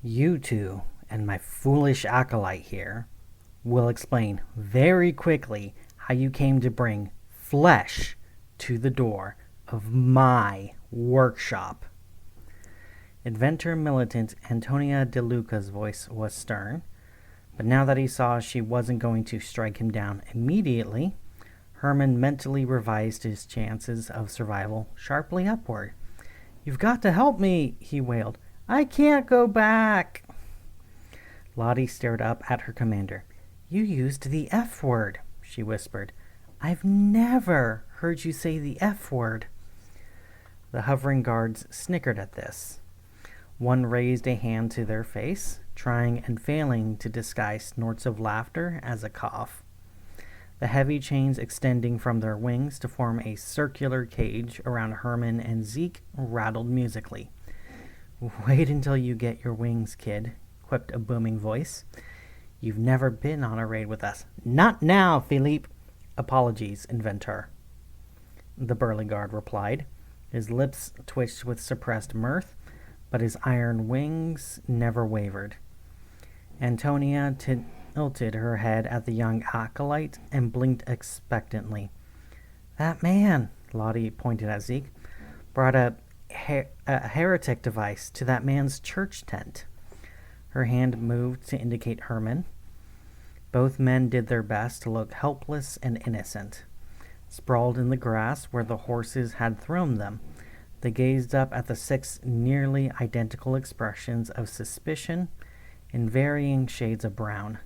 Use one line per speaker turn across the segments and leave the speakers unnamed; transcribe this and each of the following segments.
You two and my foolish acolyte here will explain very quickly how you came to bring flesh to the door of my workshop. Inventor militant Antonia De Luca's voice was stern, but now that he saw she wasn't going to strike him down immediately, Herman mentally revised his chances of survival sharply upward. "You've got to help me," he wailed. "I can't go back." Lottie stared up at her commander. "You used the F word," she whispered. "I've never heard you say the F word." The hovering guards snickered at this. One raised a hand to their face, trying and failing to disguise snorts of laughter as a cough. The heavy chains extending from their wings to form a circular cage around Herman and Zeke rattled musically. "Wait until you get your wings, kid," quipped a booming voice. "You've never been on a raid with us." "Not now, Philippe." "Apologies, Inventor," the burly guard replied. His lips twitched with suppressed mirth, but his iron wings never wavered. Antonia tilted her head at the young acolyte and blinked expectantly. "That man," Lottie pointed at Zeke, "brought a heretic device to that man's church tent." Her hand moved to indicate Herman. Both men did their best to look helpless and innocent. Sprawled in the grass where the horses had thrown them, they gazed up at the 6 nearly identical expressions of suspicion in varying shades of brown.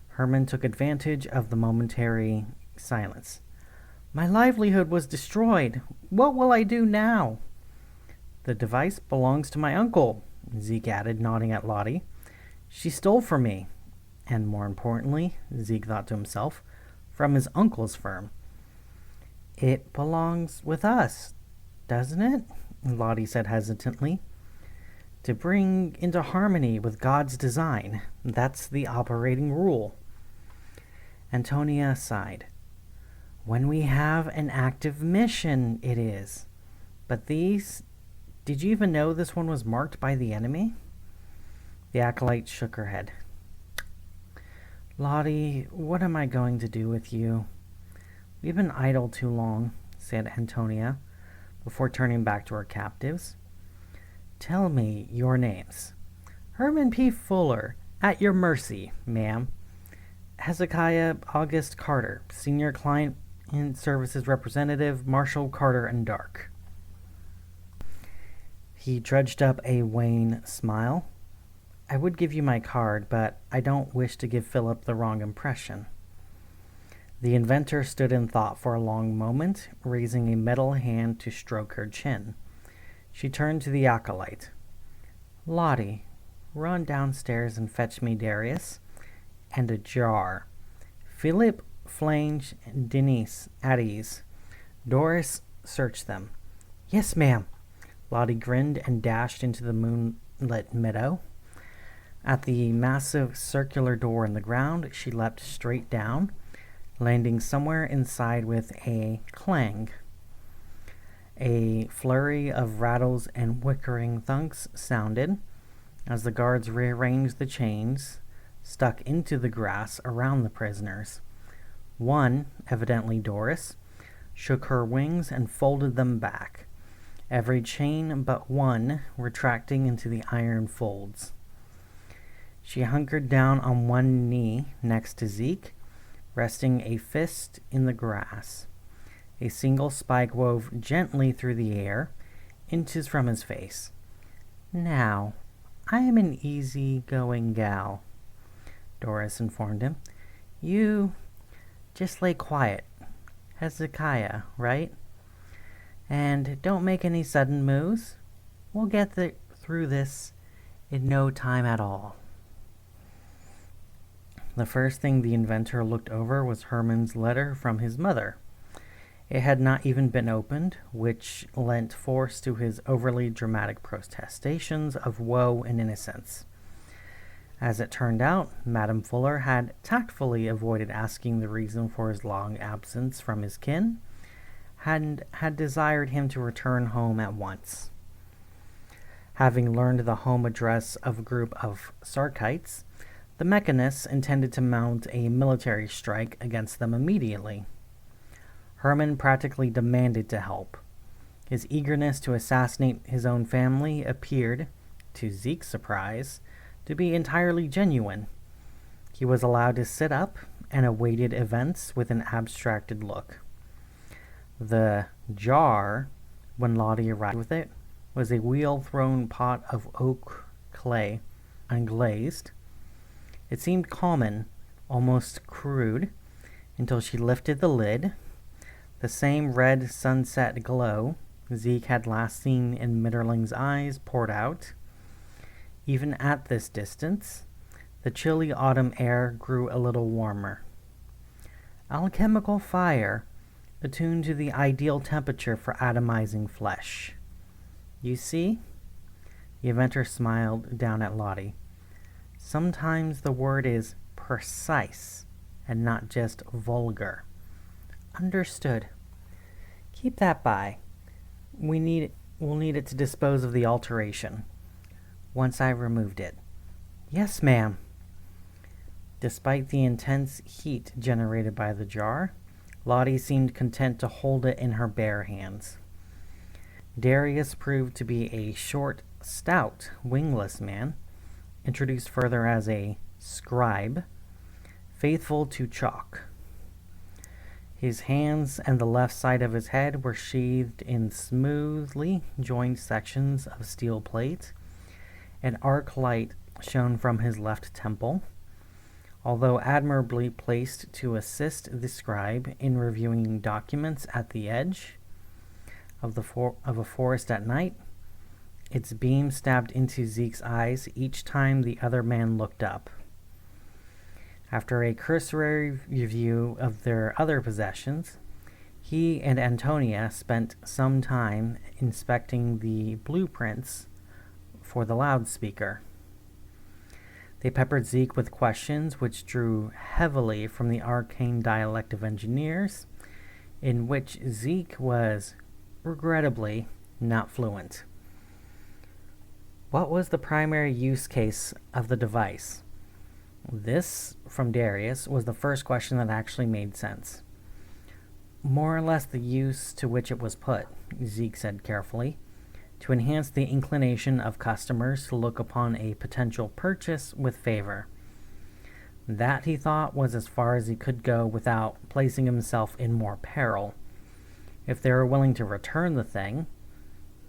Herman took advantage of the momentary silence. "My livelihood was destroyed. What will I do now?" "The device belongs to my uncle," Zeke added, nodding at Lottie. "She stole from me. And more importantly," Zeke thought to himself, "from his uncle's firm." "It belongs with us, doesn't it?" Lottie said hesitantly. "To bring into harmony with God's design. That's the operating rule." Antonia sighed. "When we have an active mission, it is. But these... Did you even know this one was marked by the enemy?" The acolyte shook her head. "Lottie, what am I going to do with you? We've been idle too long," said Antonia, before turning back to her captives. "Tell me your names." "Herman P. Fuller, at your mercy, ma'am." "Hezekiah August Carter, Senior Client and Services Representative, Marshall Carter and Dark." He trudged up a wan smile. "I would give you my card, but I don't wish to give Philip the wrong impression." The inventor stood in thought for a long moment, raising a metal hand to stroke her chin. She turned to the acolyte. "Lottie, run downstairs and fetch me Darius. And a jar. Philip, Flange, and Denise, at ease. Doris, search them." "Yes, ma'am." Lottie grinned and dashed into the moonlit meadow. At the massive circular door in the ground, she leapt straight down, landing somewhere inside with a clang. A flurry of rattles and whickering thunks sounded as the guards rearranged the chains stuck into the grass around the prisoners. One, evidently Doris, shook her wings and folded them back, every chain but one retracting into the iron folds. She hunkered down on one knee next to Zeke, resting a fist in the grass. A single spike wove gently through the air, inches from his face. "Now, I am an easy-going gal," Doris informed him. "You just lay quiet. Hezekiah, right? And don't make any sudden moves. We'll get through this in no time at all." The first thing the inventor looked over was Herman's letter from his mother. It had not even been opened, which lent force to his overly dramatic protestations of woe and innocence. As it turned out, Madame Fuller had tactfully avoided asking the reason for his long absence from his kin, and had desired him to return home at once. Having learned the home address of a group of Sarkites, the Mekhanists intended to mount a military strike against them immediately. Herman practically demanded to help. His eagerness to assassinate his own family appeared, to Zeke's surprise, to be entirely genuine. He was allowed to sit up and awaited events with an abstracted look. The jar, when Lottie arrived with it, was a wheel-thrown pot of oak clay, unglazed. It seemed common, almost crude, until she lifted the lid. The same red sunset glow Zeke had last seen in Mitterling's eyes poured out. Even at this distance, the chilly autumn air grew a little warmer. Alchemical fire, attuned to the ideal temperature for atomizing flesh. You see? The inventor smiled down at Lottie. Sometimes the word is precise and not just vulgar. Understood. Keep that by. We'll need it to dispose of the alteration. Once I've removed it. Yes, ma'am. Despite the intense heat generated by the jar, Lottie seemed content to hold it in her bare hands. Darius proved to be a short, stout, wingless man, introduced further as a scribe, faithful to chalk. His hands and the left side of his head were sheathed in smoothly joined sections of steel plate. An arc light shone from his left temple, although admirably placed to assist the scribe in reviewing documents at the edge of a forest at night. Its beam stabbed into Zeke's eyes each time the other man looked up. After a cursory review of their other possessions, he and Antonia spent some time inspecting the blueprints for the loudspeaker. They peppered Zeke with questions which drew heavily from the arcane dialect of engineers, in which Zeke was, regrettably, not fluent. What was the primary use case of the device? This, from Darius, was the first question that actually made sense. More or less the use to which it was put, Zeke said carefully, to enhance the inclination of customers to look upon a potential purchase with favor. That, he thought, was as far as he could go without placing himself in more peril. If they were willing to return the thing,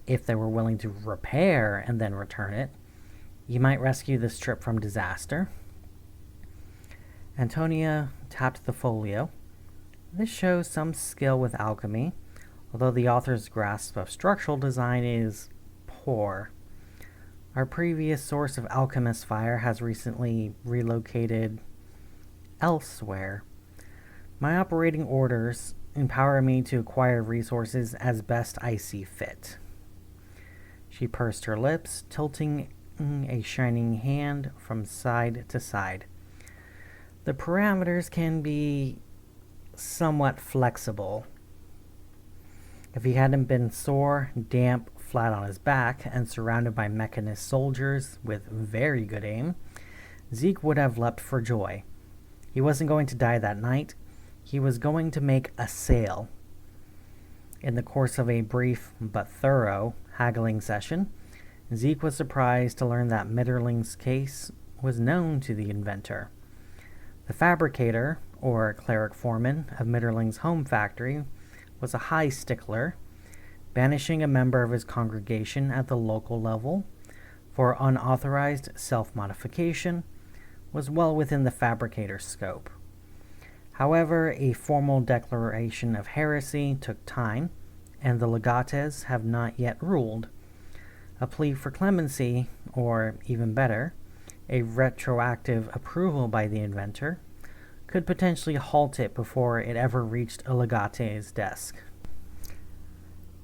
if they were willing to repair and then return it, he might rescue this trip from disaster. Antonia tapped the folio. This shows some skill with alchemy, although the author's grasp of structural design is poor. Our previous source of alchemist fire has recently relocated elsewhere. My operating orders empower me to acquire resources as best I see fit. She pursed her lips, tilting a shining hand from side to side. The parameters can be somewhat flexible. If he hadn't been sore, damp, flat on his back, and surrounded by Mechanist soldiers with very good aim, Zeke would have leapt for joy. He wasn't going to die that night. He was going to make a sale. In the course of a brief but thorough haggling session, Zeke was surprised to learn that Mitterling's case was known to the inventor. The fabricator, or cleric foreman, of Mitterling's home factory was a high stickler, banishing a member of his congregation at the local level for unauthorized self-modification was well within the fabricator's scope. However, a formal declaration of heresy took time, and the legates have not yet ruled. A plea for clemency, or even better, a retroactive approval by the inventor, could potentially halt it before it ever reached a legate's desk,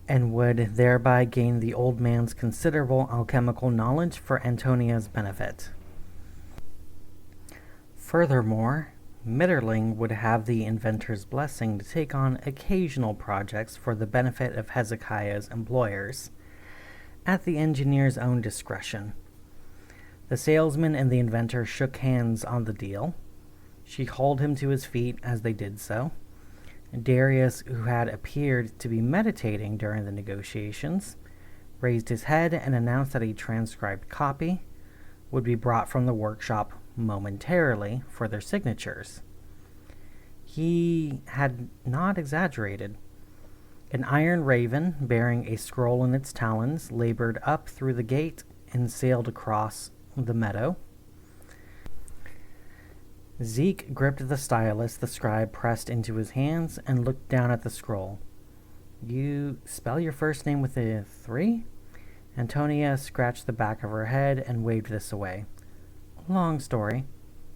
and would thereby gain the old man's considerable alchemical knowledge for Antonia's benefit. Furthermore, Mitterling would have the inventor's blessing to take on occasional projects for the benefit of Hezekiah's employers, at the engineer's own discretion. The salesman and the inventor shook hands on the deal. She hauled him to his feet as they did so. Darius, who had appeared to be meditating during the negotiations, raised his head and announced that a transcribed copy would be brought from the workshop momentarily for their signatures. He had not exaggerated. An iron raven, bearing a scroll in its talons, labored up through the gate and sailed across the meadow. Zeke gripped the stylus the scribe pressed into his hands and looked down at the scroll. You spell your first name with a 3? Antonia scratched the back of her head and waved this away. Long story.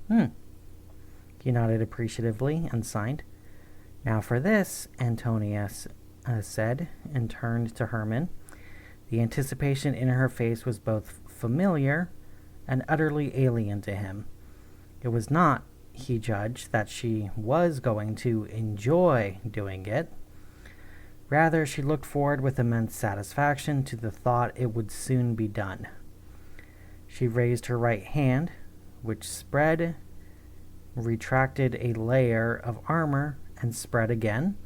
He nodded appreciatively and signed. Now for this, Antonia said, and turned to Herman. The anticipation in her face was both familiar and utterly alien to him. It was not, he judged, that she was going to enjoy doing it. Rather, she looked forward with immense satisfaction to the thought it would soon be done. She raised her right hand, which spread, retracted a layer of armor, and spread again,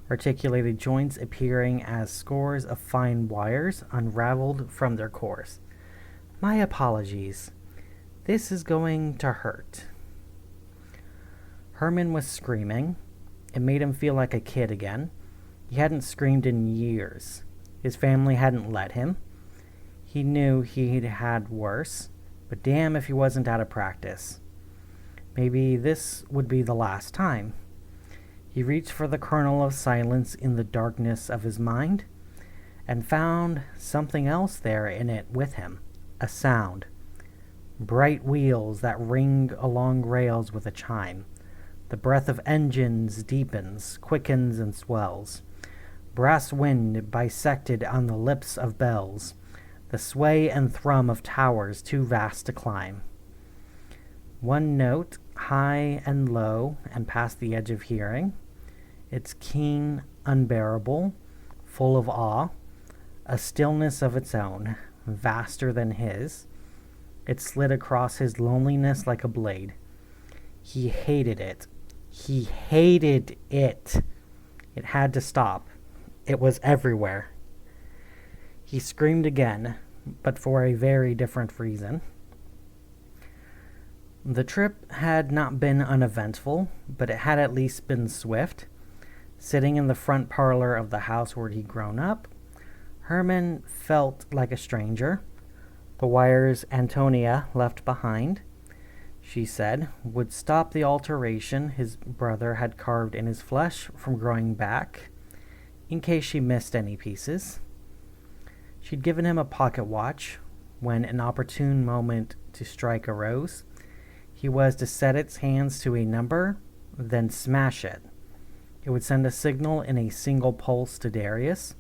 articulated joints appearing as scores of fine wires unraveled from their cores. My apologies. This is going to hurt. Herman was screaming. It made him feel like a kid again. He hadn't screamed in years. His family hadn't let him. He knew he'd had worse, but damn if he wasn't out of practice. Maybe this would be the last time. He reached for the kernel of silence in the darkness of his mind and found something else there in it with him, a sound. Bright wheels that ring along rails with a chime. The breath of engines deepens, quickens, and swells. Brass wind bisected on the lips of bells. The sway and thrum of towers too vast to climb. One note, high and low, and past the edge of hearing. Its keen, unbearable, full of awe, a stillness of its own, vaster than his. It slid across his loneliness like a blade. He hated it. He hated it. It had to stop. It was everywhere. He screamed again, but for a very different reason. The trip had not been uneventful, but it had at least been swift. Sitting in the front parlor of the house where he'd grown up, Herman felt like a stranger. The wires Antonia left behind, she said, would stop the alteration his brother had carved in his flesh from growing back, in case she missed any pieces. She'd given him a pocket watch. When an opportune moment to strike arose, he was to set its hands to a number, then smash it. It would send a signal in a single pulse to Darius,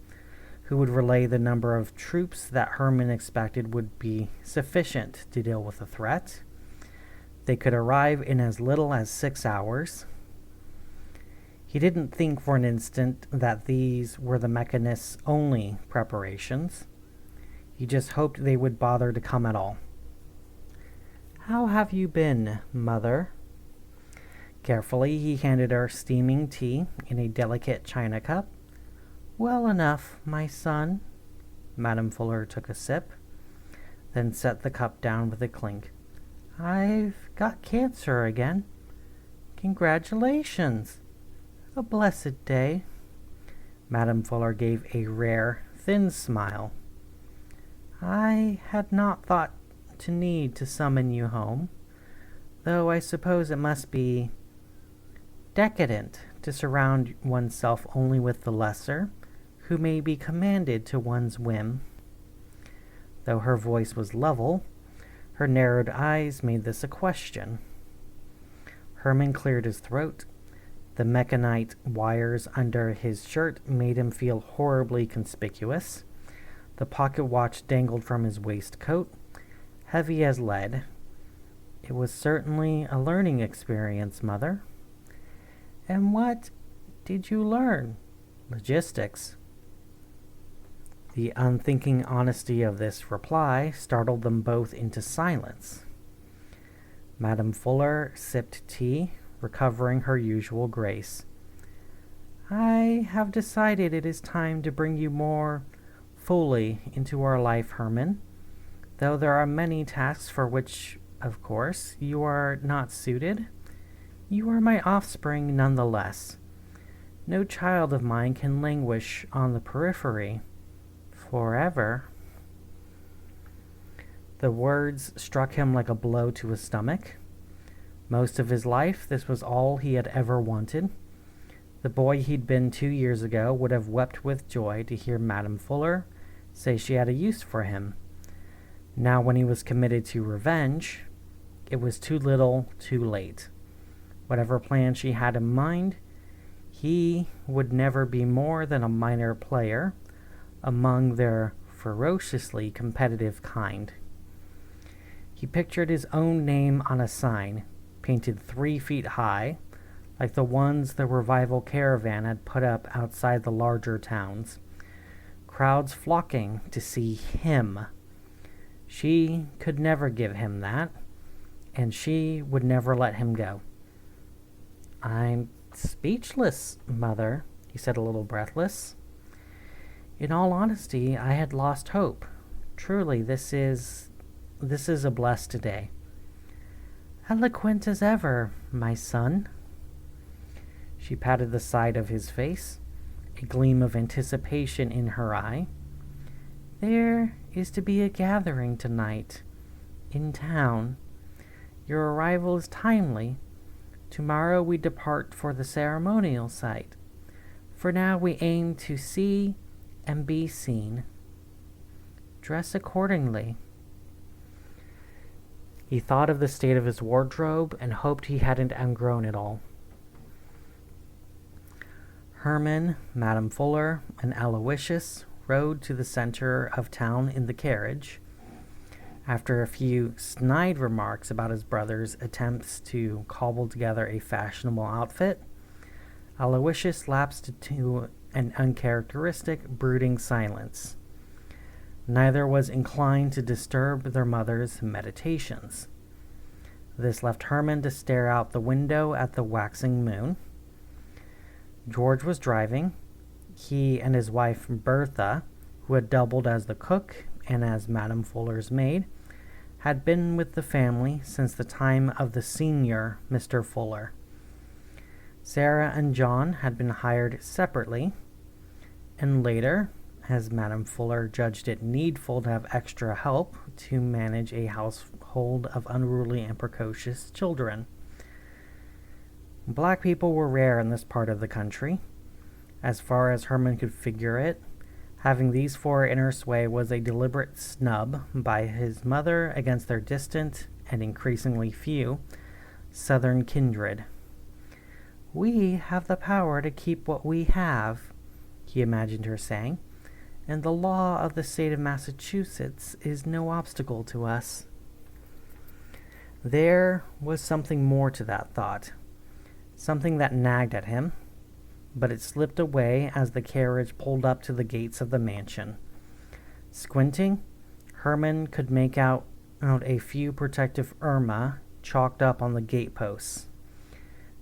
who would relay the number of troops that Herman expected would be sufficient to deal with the threat. They could arrive in as little as 6 hours. He didn't think for an instant that these were the Mekhanists' only preparations. He just hoped they would bother to come at all. How have you been, Mother? Carefully, he handed her steaming tea in a delicate china cup. Well enough, my son. Madame Fuller took a sip, then set the cup down with a clink. I've got cancer again. Congratulations. A blessed day. Madame Fuller gave a rare, thin smile. I had not thought to need to summon you home, though I suppose it must be decadent to surround oneself only with the lesser, who may be commanded to one's whim. Though her voice was level, her narrowed eyes made this a question. Herman cleared his throat. The mechanite wires under his shirt made him feel horribly conspicuous. The pocket watch dangled from his waistcoat, heavy as lead. It was certainly a learning experience, Mother. And what did you learn? Logistics. The unthinking honesty of this reply startled them both into silence. Madame Fuller sipped tea, recovering her usual grace. I have decided it is time to bring you more fully into our life, Herman, though there are many tasks for which, of course, you are not suited. You are my offspring nonetheless. No child of mine can languish on the periphery forever. The words struck him like a blow to his stomach. Most of his life, this was all he had ever wanted. The boy he'd been 2 years ago would have wept with joy to hear Madame Fuller say she had a use for him. Now, when he was committed to revenge, it was too little, too late. Whatever plan she had in mind, he would never be more than a minor player among their ferociously competitive kind. He pictured his own name on a sign, painted 3 feet high, like the ones the revival caravan had put up outside the larger towns. Crowds flocking to see him. She could never give him that, and she would never let him go. I'm speechless, Mother, he said, a little breathless. In all honesty, I had lost hope. Truly, this is a blessed day. Eloquent as ever, my son. She patted the side of his face, a gleam of anticipation in her eye. There is to be a gathering tonight, in town. Your arrival is timely. Tomorrow we depart for the ceremonial site. For now we aim to see and be seen. Dress accordingly. He thought of the state of his wardrobe and hoped he hadn't outgrown it all. Herman, Madame Fuller, and Aloysius rode to the center of town in the carriage. After a few snide remarks about his brother's attempts to cobble together a fashionable outfit, Aloysius lapsed into an uncharacteristic, brooding silence. Neither was inclined to disturb their mother's meditations. This left Herman to stare out the window at the waxing moon. George was driving. He and his wife Bertha, who had doubled as the cook and as Madame Fuller's maid, had been with the family since the time of the senior Mr. Fuller. Sarah and John had been hired separately, and later, as Madame Fuller judged it needful to have extra help to manage a household of unruly and precocious children. Black people were rare in this part of the country. As far as Herman could figure it, having these 4 in her sway was a deliberate snub by his mother against their distant and increasingly few southern kindred. We have the power to keep what we have, he imagined her saying, and the law of the state of Massachusetts is no obstacle to us. There was something more to that thought, something that nagged at him, but it slipped away as the carriage pulled up to the gates of the mansion. Squinting, Herman could make out a few protective Irma chalked up on the gateposts.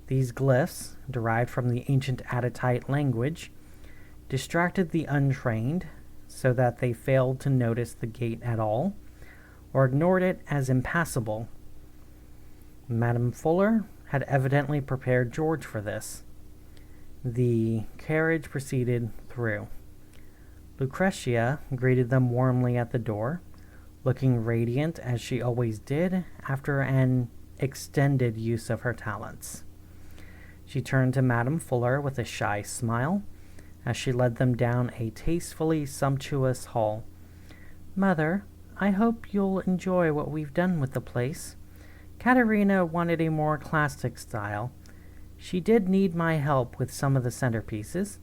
These glyphs, derived from the ancient Attitite language, distracted the untrained so that they failed to notice the gate at all, or ignored it as impassable. Madame Fuller had evidently prepared George for this. The carriage proceeded through. Lucretia greeted them warmly at the door, looking radiant as she always did after an extended use of her talents. She turned to Madame Fuller with a shy smile as she led them down a tastefully sumptuous hall. Mother, I hope you'll enjoy what we've done with the place. Katerina wanted a more classic style. She did need my help with some of the centerpieces,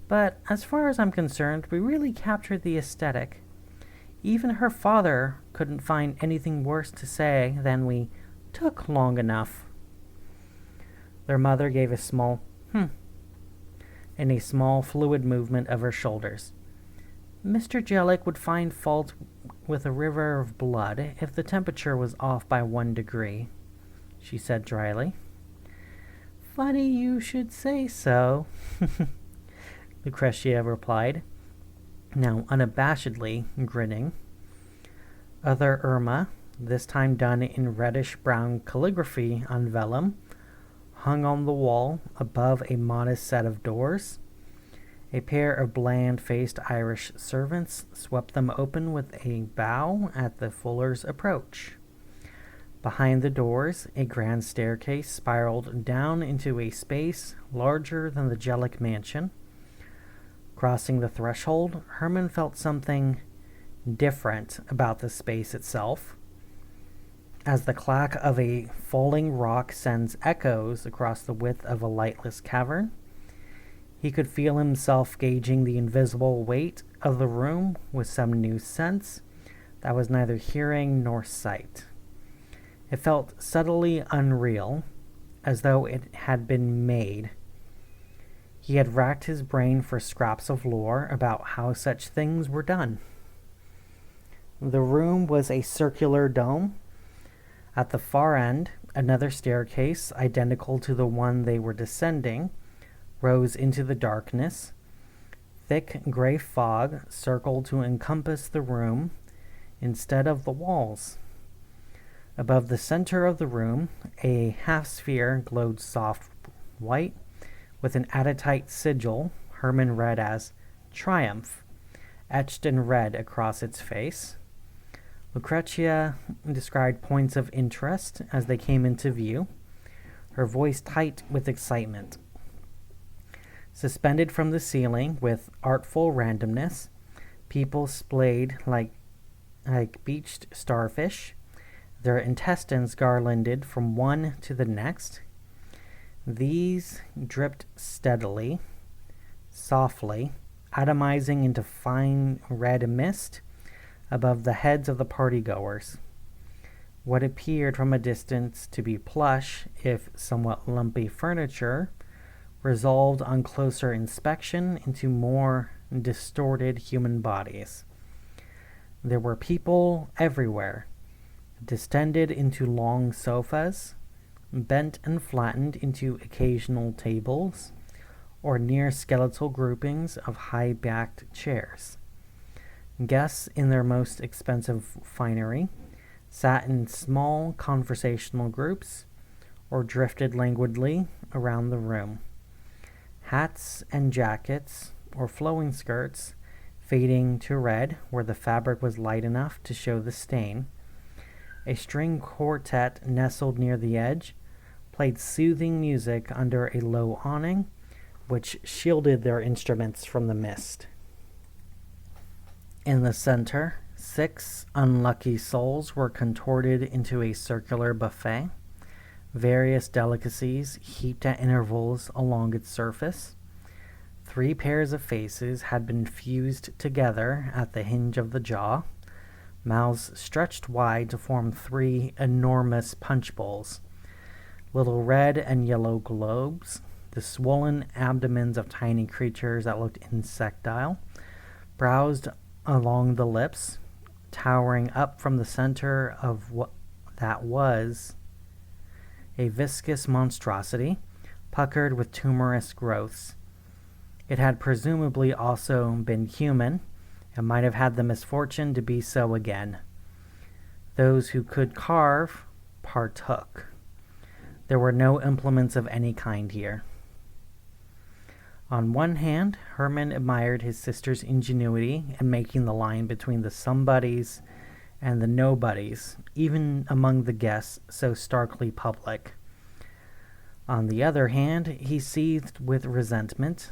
but as far as I'm concerned, we really captured the aesthetic. Even her father couldn't find anything worse to say than we took long enough. Their mother gave a small and a small fluid movement of her shoulders. Mr. Jellic would find fault with a river of blood if the temperature was off by 1 degree, she said dryly. Funny you should say so, Lucretia replied, now unabashedly grinning. Other Irma, this time done in reddish-brown calligraphy on vellum, hung on the wall above a modest set of doors. A pair of bland-faced Irish servants swept them open with a bow at the Fuller's approach. Behind the doors, a grand staircase spiraled down into a space larger than the Jellic mansion. Crossing the threshold, Herman felt something different about the space itself. As the clack of a falling rock sends echoes across the width of a lightless cavern, he could feel himself gauging the invisible weight of the room with some new sense that was neither hearing nor sight. It felt subtly unreal, as though it had been made. He had racked his brain for scraps of lore about how such things were done. The room was a circular dome. At the far end, another staircase, identical to the one they were descending, rose into the darkness. Thick gray fog circled to encompass the room instead of the walls. Above the center of the room, a half-sphere glowed soft white with an adamantite sigil Herman read as Triumph, etched in red across its face. Lucretia described points of interest as they came into view, her voice tight with excitement. Suspended from the ceiling with artful randomness, people splayed like beached starfish, their intestines garlanded from one to the next. These dripped steadily, softly, atomizing into fine red mist above the heads of the partygoers. What appeared from a distance to be plush, if somewhat lumpy furniture, resolved on closer inspection into more distorted human bodies. There were people everywhere, distended into long sofas, bent and flattened into occasional tables, or near skeletal groupings of high-backed chairs. Guests in their most expensive finery sat in small conversational groups or drifted languidly around the room. Hats and jackets, or flowing skirts, fading to red where the fabric was light enough to show the stain. A string quartet nestled near the edge played soothing music under a low awning, which shielded their instruments from the mist. In the center, 6 unlucky souls were contorted into a circular buffet, various delicacies heaped at intervals along its surface. 3 pairs of faces had been fused together at the hinge of the jaw, mouths stretched wide to form 3 enormous punch bowls, little red and yellow globes, the swollen abdomens of tiny creatures that looked insectile, browsed along the lips, towering up from the center of what that was a viscous monstrosity, puckered with tumorous growths. It had presumably also been human, and might have had the misfortune to be so again. Those who could carve partook. There were no implements of any kind here. On one hand, Herman admired his sister's ingenuity in making the line between the somebodies and the nobodies, even among the guests so starkly public. On the other hand, he seethed with resentment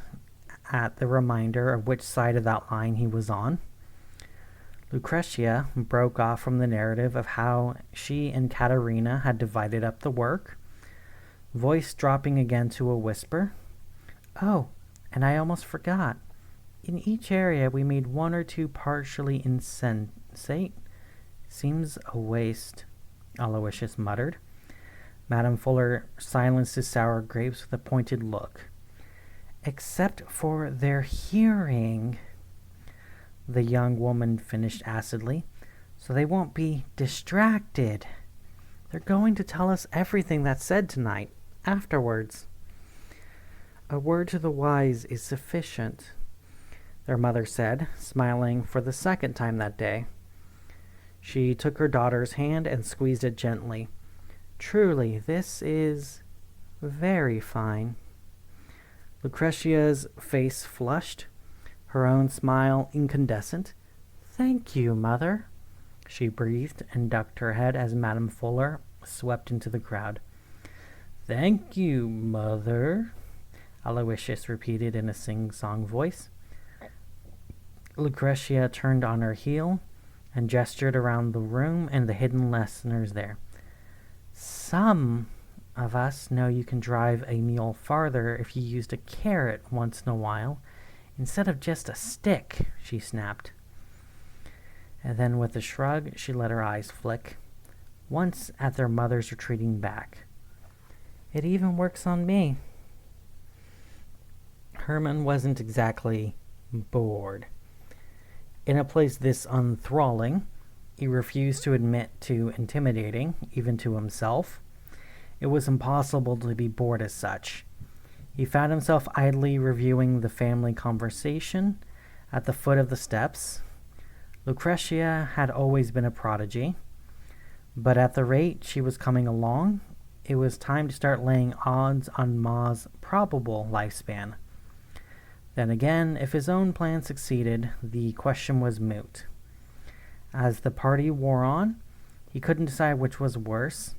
at the reminder of which side of that line he was on. Lucretia broke off from the narrative of how she and Katerina had divided up the work, voice dropping again to a whisper. "Oh, and I almost forgot. In each area we made 1 or 2 partially insensate. Seems a waste," Aloysius muttered. Madame Fuller silenced his sour grapes with a pointed look. "Except for their hearing." the young woman finished acidly, so they won't be distracted. They're going to tell us everything that's said tonight, afterwards. A word to the wise is sufficient, their mother said, smiling for the second time that day. She took her daughter's hand and squeezed it gently. Truly, this is very fine. Lucretia's face flushed, her own smile incandescent. Thank you, Mother, she breathed and ducked her head as Madame Fuller swept into the crowd. Thank you, Mother, Aloysius repeated in a sing-song voice. Lucretia turned on her heel and gestured around the room and the hidden listeners there. Some of us know you can drive a mule farther if you used a carrot once in a while, instead of just a stick, she snapped. And then with a shrug, she let her eyes flick, once at their mother's retreating back. It even works on me. Herman wasn't exactly bored. In a place this enthralling, he refused to admit to intimidating, even to himself. It was impossible to be bored as such. He found himself idly reviewing the family conversation at the foot of the steps. Lucretia had always been a prodigy, but at the rate she was coming along, it was time to start laying odds on Ma's probable lifespan. Then again, if his own plan succeeded, the question was moot. As the party wore on, he couldn't decide which was worse.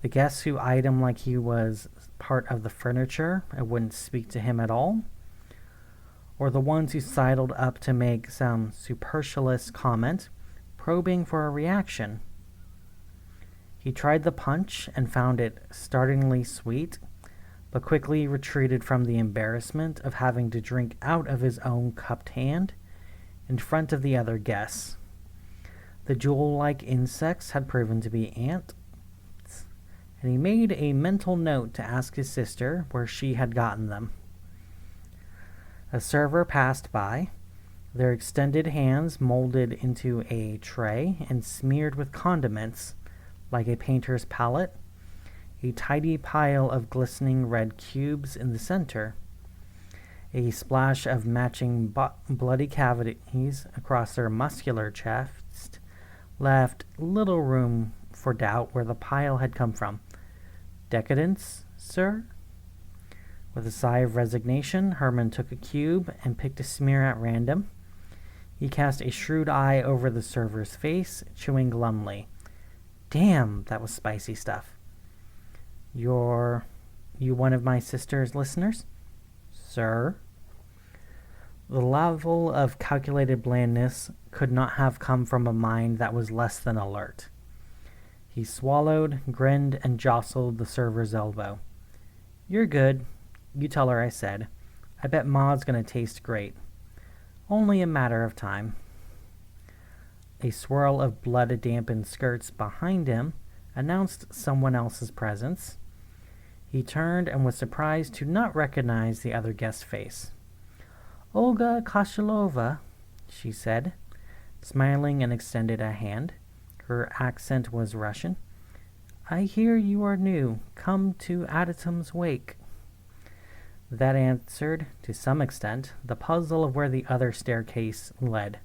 The guests who eyed him like he was part of the furniture and wouldn't speak to him at all, or the ones who sidled up to make some superfluous comment, probing for a reaction. He tried the punch and found it startlingly sweet, but quickly retreated from the embarrassment of having to drink out of his own cupped hand in front of the other guests. The jewel-like insects had proven to be ants, and he made a mental note to ask his sister where she had gotten them. A server passed by, their extended hands molded into a tray and smeared with condiments, like a painter's palette, a tidy pile of glistening red cubes in the center. A splash of matching bloody cavities across their muscular chest left little room for doubt where the pile had come from. Decadence, sir? With a sigh of resignation, Herman took a cube and picked a smear at random. He cast a shrewd eye over the server's face, chewing glumly. Damn, that was spicy stuff. You one of my sister's listeners? Sir? The level of calculated blandness could not have come from a mind that was less than alert. He swallowed, grinned, and jostled the server's elbow. You're good. You tell her I said. I bet Ma's gonna taste great. Only a matter of time. A swirl of blood-dampened skirts behind him announced someone else's presence. He turned and was surprised to not recognize the other guest's face. Olga Koshalova, she said, smiling and extended a hand. Her accent was Russian. I hear you are new, come to Adatum's wake. That answered, to some extent, the puzzle of where the other staircase led.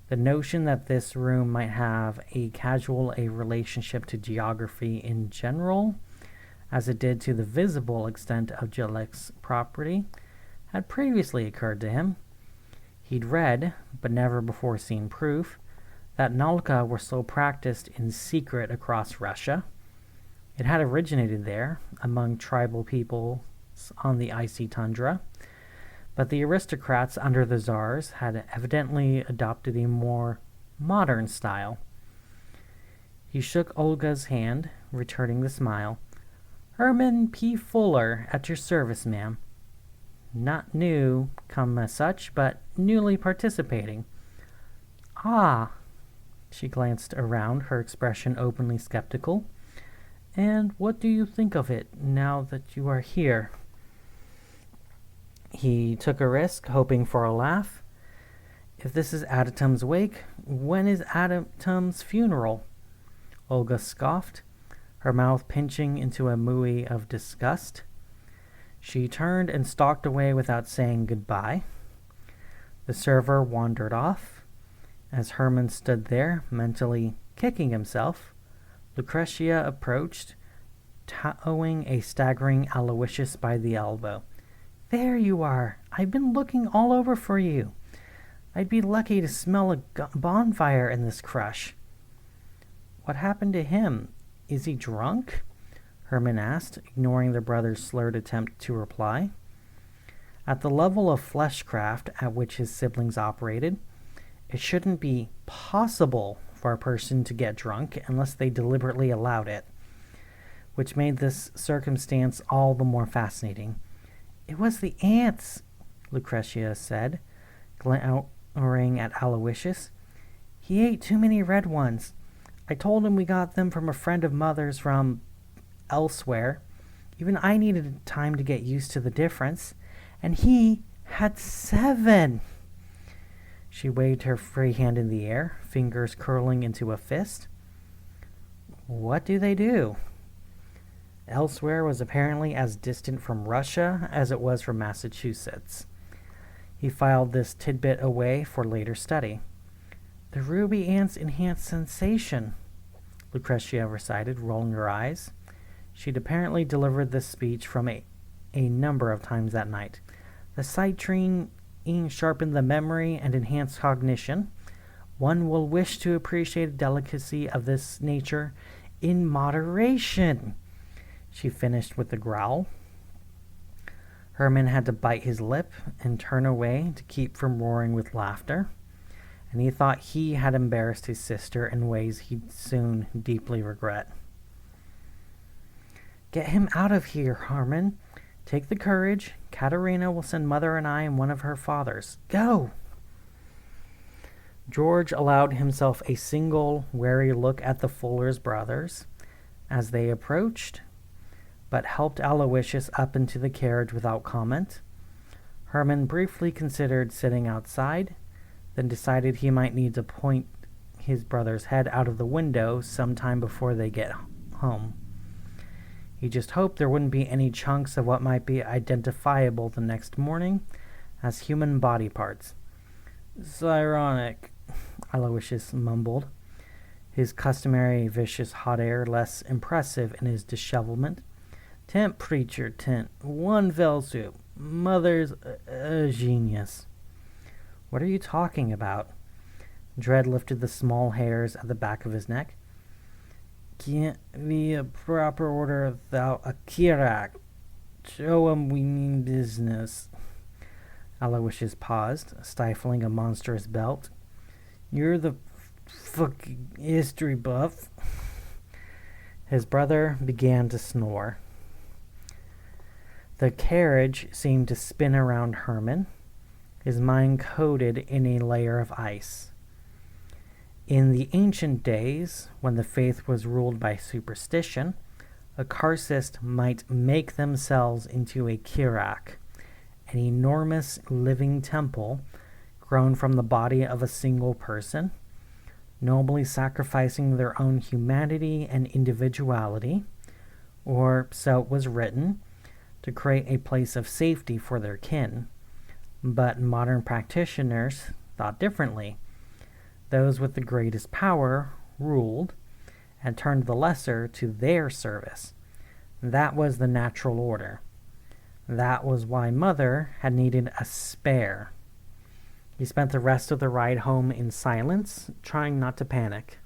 The notion that this room might have a relationship to geography in general, as it did to the visible extent of Jellick's property, had previously occurred to him. He'd read, but never before seen proof, that Nalka were still practiced in secret across Russia. It had originated there, among tribal peoples on the icy tundra, but the aristocrats under the czars had evidently adopted a more modern style. He shook Olga's hand, returning the smile. Herman P. Fuller, at your service, ma'am. Not new, come as such, but newly participating. Ah, she glanced around, her expression openly skeptical. And what do you think of it, now that you are here? He took a risk, hoping for a laugh. If this is Adatum's wake, when is Adatum's funeral? Olga scoffed, her mouth pinching into a moue of disgust. She turned and stalked away without saying goodbye. The server wandered off. As Herman stood there, mentally kicking himself, Lucretia approached, towing a staggering Aloysius by the elbow. "There you are! I've been looking all over for you. I'd be lucky to smell a bonfire in this crush." "What happened to him? Is he drunk?" Herman asked, ignoring the brother's slurred attempt to reply. At the level of fleshcraft at which his siblings operated, it shouldn't be possible for a person to get drunk unless they deliberately allowed it, which made this circumstance all the more fascinating. "It was the ants," Lucretia said, glowering at Aloysius. "He ate too many red ones. I told him we got them from a friend of Mother's from elsewhere. Even I needed time to get used to the difference. And he had 7. She waved her free hand in the air, fingers curling into a fist. "What do they do?" Elsewhere was apparently as distant from Russia as it was from Massachusetts. He filed this tidbit away for later study. "The ruby ants enhance sensation," Lucretia recited, rolling her eyes. She'd apparently delivered this speech from a number of times that night. "The citrine sharpened the memory and enhanced cognition. One will wish to appreciate a delicacy of this nature in moderation," she finished with a growl. Herman had to bite his lip and turn away to keep from roaring with laughter, and he thought he had embarrassed his sister in ways he'd soon deeply regret. "Get him out of here, Herman. Take the courage. Katerina will send Mother and I and one of her fathers. Go!" George allowed himself a single wary look at the Fuller's brothers as they approached, but helped Aloysius up into the carriage without comment. Herman briefly considered sitting outside, then decided he might need to point his brother's head out of the window sometime before they get home. He just hoped there wouldn't be any chunks of what might be identifiable the next morning as human body parts. "It's ironic," Aloysius mumbled, his customary vicious hot air less impressive in his dishevelment. "Tent preacher tent, one fell swoop. Mother's a genius." "What are you talking about?" Dread lifted the small hairs at the back of his neck. "Can't be a proper order without a Kirak. Show 'em we mean business." Aloysius paused, stifling a monstrous belt. "You're the fucking history buff." His brother began to snore. The carriage seemed to spin around Herman, his mind coated in a layer of ice. In the ancient days, when the faith was ruled by superstition, a cultist might make themselves into a Kirak, an enormous living temple grown from the body of a single person, nobly sacrificing their own humanity and individuality, or so it was written, to create a place of safety for their kin. But modern practitioners thought differently. Those with the greatest power ruled and turned the lesser to their service. That was the natural order. That was why Mother had needed a spare. He spent the rest of the ride home in silence, trying not to panic.